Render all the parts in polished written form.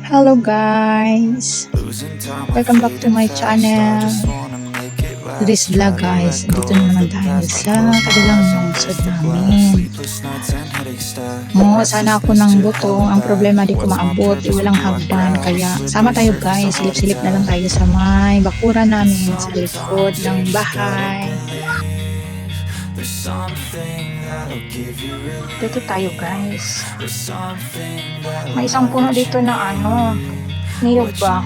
Hello guys! Welcome back to my channel. Today's vlog guys, dito na naman tayo sa kanilang lungsod namin. Sana ako ng buto. Ang problema di ko maabot, walang hagdan. Kaya sama tayo guys, silip-silip na lang tayo sa may bakura namin sa likod ng bahay. Dito tayo guys. May isang puno dito na niyog ba?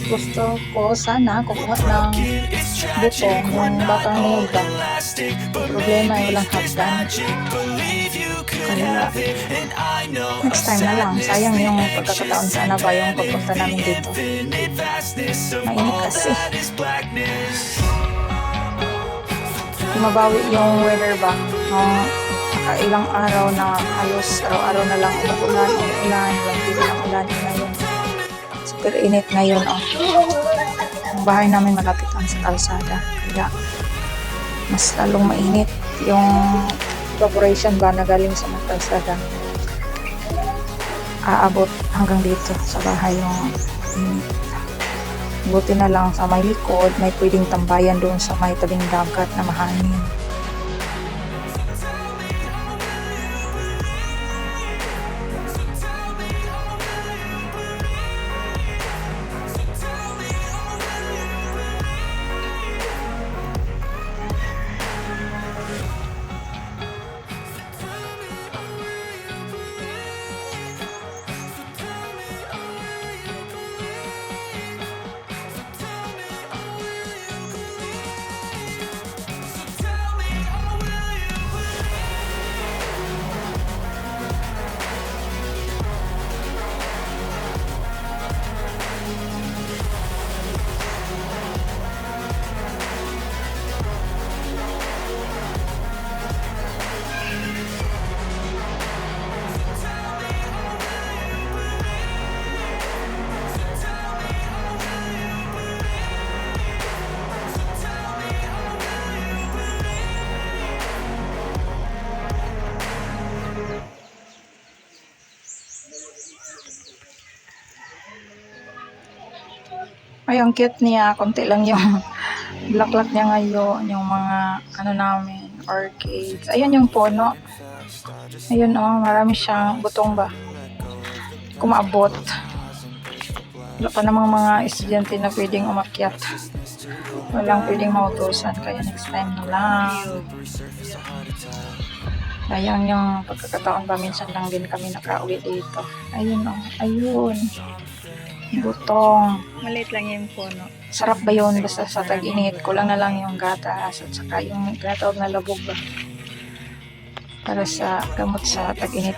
Gusto ko sana kukuha ng buto ng batang niyog ba? Problema ay walang hagdan. Kaya next time na lang. Sayang yung pagkakataon, sana ba yung pagpunta namin dito. Mainit kasi. Mabawi yung weather ba? Ilang araw na halos araw-araw na lang umuulan, hindi lang ulan ngayon. Super init ngayon. Ang bahay namin malapit lang sa kalsada, kaya mas lalong mainit yung evaporation ba na galing sa mga kalsada. Aabot hanggang dito sa bahay yung init. Buti na lang sa may likod, may pwedeng tambayan doon sa may tabing dagat na mahangin. Ay, ang cute niya. Konti lang yung bulaklak niya ngayon. Yung mga, namin, orchids. Ayun yung puno. Ayun, marami siyang butong ba. Kumaabot. Wala pa namang mga estudyante na pwedeng umakyat. Walang pwedeng mautusan. Kaya next time na lang. Sayang yung pagkakataon ba. Minsan lang din kami nakauwi dito. Ayun, ayun. Butong. Maliit lang yung puno. Sarap ba yun? Basta sa tag-init, kulang na lang yung gatas at saka yung gatawag na labog ba? Para sa gamot sa tag-init.